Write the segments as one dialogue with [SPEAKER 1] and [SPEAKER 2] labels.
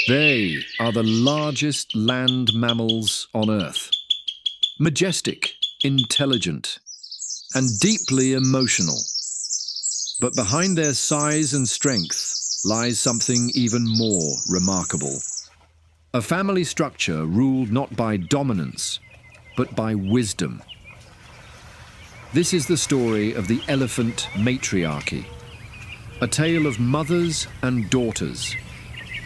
[SPEAKER 1] They are the largest land mammals on Earth. Majestic, intelligent, and deeply emotional. But behind their size and strength lies something even more remarkable. A family structure ruled not by dominance, but by wisdom. This is the story of the elephant matriarchy, a tale of mothers and daughters,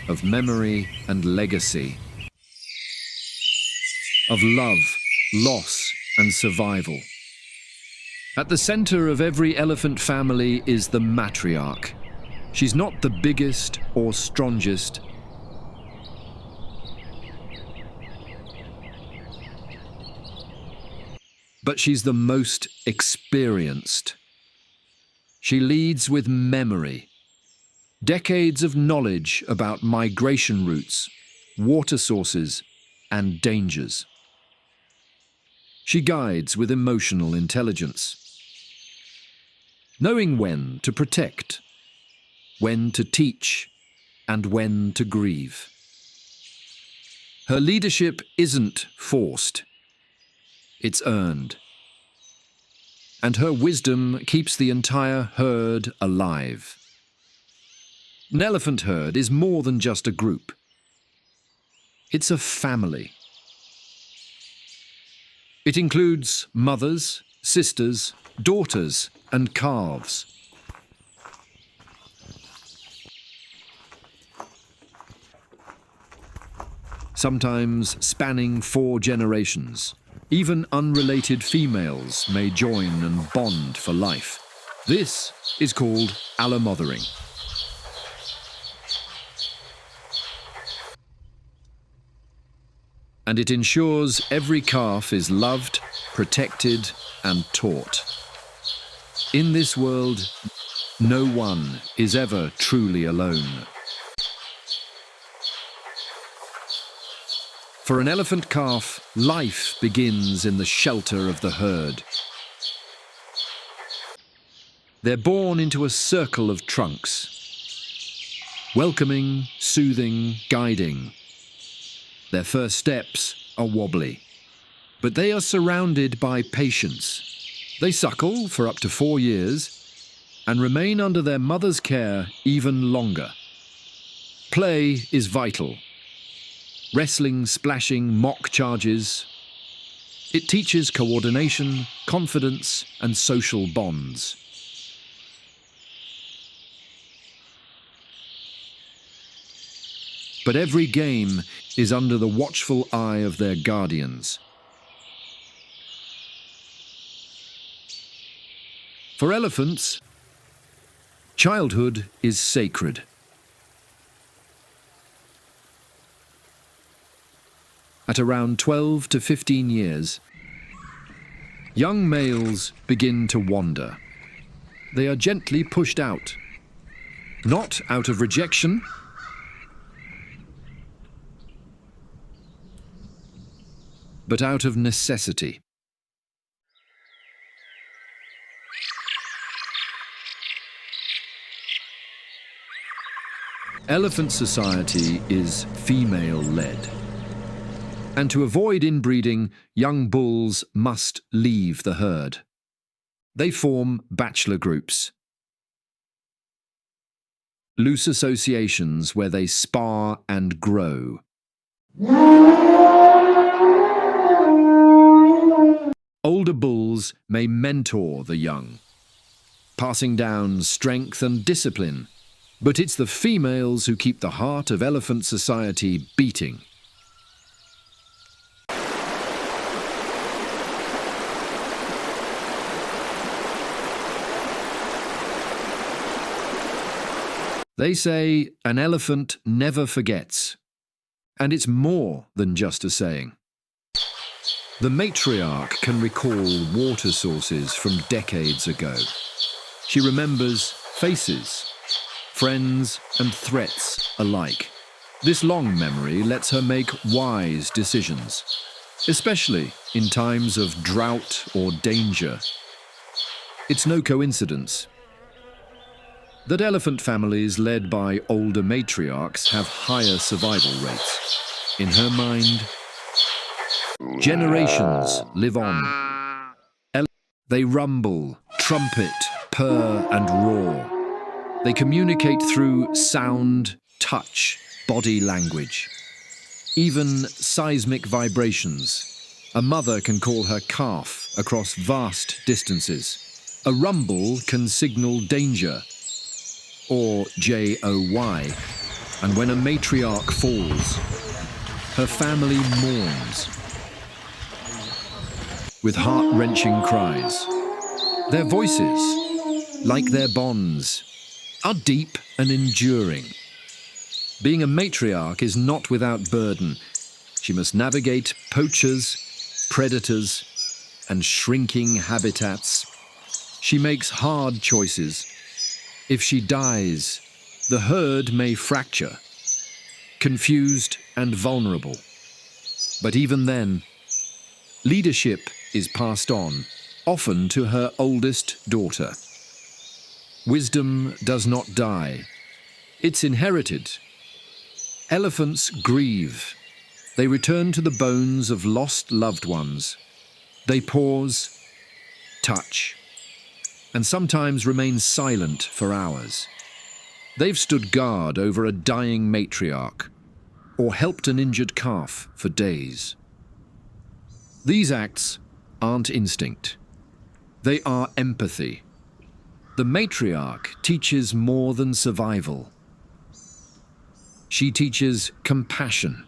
[SPEAKER 1] of memory and legacy, of love, loss, and survival. At the center of every elephant family is the matriarch. She's not the biggest or strongest, but she's the most experienced. She leads with memory, decades of knowledge about migration routes, water sources, and dangers. She guides with emotional intelligence, knowing when to protect, when to teach, and when to grieve. Her leadership isn't forced, it's earned. And her wisdom keeps the entire herd alive. An elephant herd is more than just a group. It's a family. It includes mothers, sisters, daughters, and calves. Sometimes spanning 4 generations. Even unrelated females may join and bond for life. This is called allomothering. And it ensures every calf is loved, protected, and taught. In this world, no one is ever truly alone. For an elephant calf, life begins in the shelter of the herd. They're born into a circle of trunks, welcoming, soothing, guiding. Their first steps are wobbly, but they are surrounded by patience. They suckle for up to 4 years and remain under their mother's care even longer. Play is vital. Wrestling, splashing, mock charges. It teaches coordination, confidence, and social bonds. But every game is under the watchful eye of their guardians. For elephants, childhood is sacred. At around 12 to 15 years, young males begin to wander. They are gently pushed out, not out of rejection, but out of necessity. Elephant society is female-led. And to avoid inbreeding, young bulls must leave the herd. They form bachelor groups, loose associations where they spar and grow. Older bulls may mentor the young, passing down strength and discipline, but it's the females who keep the heart of elephant society beating. They say an elephant never forgets, and it's more than just a saying. The matriarch can recall water sources from decades ago. She remembers faces, friends, and threats alike. This long memory lets her make wise decisions, especially in times of drought or danger. It's no coincidence. that elephant families led by older matriarchs have higher survival rates. In her mind, generations live on. They rumble, trumpet, purr, and roar. They communicate through sound, touch, body language. Even seismic vibrations. A mother can call her calf across vast distances. A rumble can signal danger, or JOY. And when a matriarch falls, her family mourns with heart-wrenching cries. Their voices, like their bonds, are deep and enduring. Being a matriarch is not without burden. She must navigate poachers, predators, and shrinking habitats. She makes hard choices. If she dies, the herd may fracture, confused and vulnerable. But even then, leadership is passed on, often to her oldest daughter. Wisdom does not die. It's inherited. Elephants grieve. They return to the bones of lost loved ones. They pause, touch, and sometimes remain silent for hours. They've stood guard over a dying matriarch, or helped an injured calf for days. These acts aren't instinct. They are empathy. The matriarch teaches more than survival. She teaches compassion.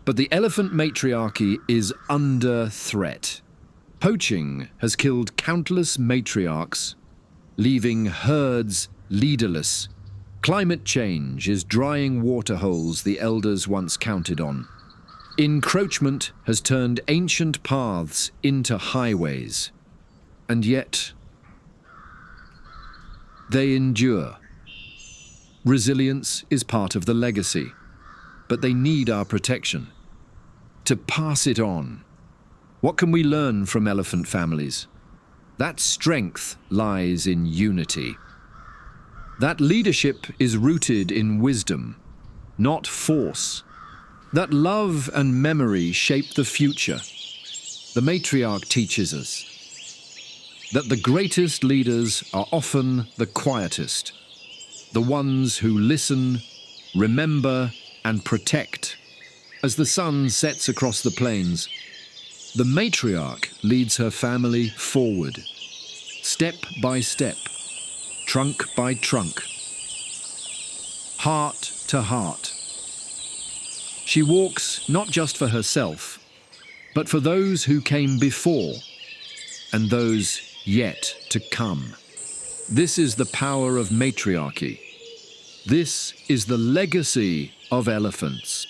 [SPEAKER 1] But the elephant matriarchy is under threat. Poaching has killed countless matriarchs, leaving herds leaderless. Climate change is drying waterholes the elders once counted on. Encroachment has turned ancient paths into highways. And yet, they endure. Resilience is part of the legacy, but they need our protection. To pass it on. What can we learn from elephant families? That strength lies in unity. That leadership is rooted in wisdom, not force. That love and memory shape the future. The matriarch teaches us that the greatest leaders are often the quietest, the ones who listen, remember, and protect. As the sun sets across the plains, the matriarch leads her family forward, step by step, trunk by trunk, heart to heart. She walks not just for herself, but for those who came before and those yet to come. This is the power of matriarchy. This is the legacy of elephants.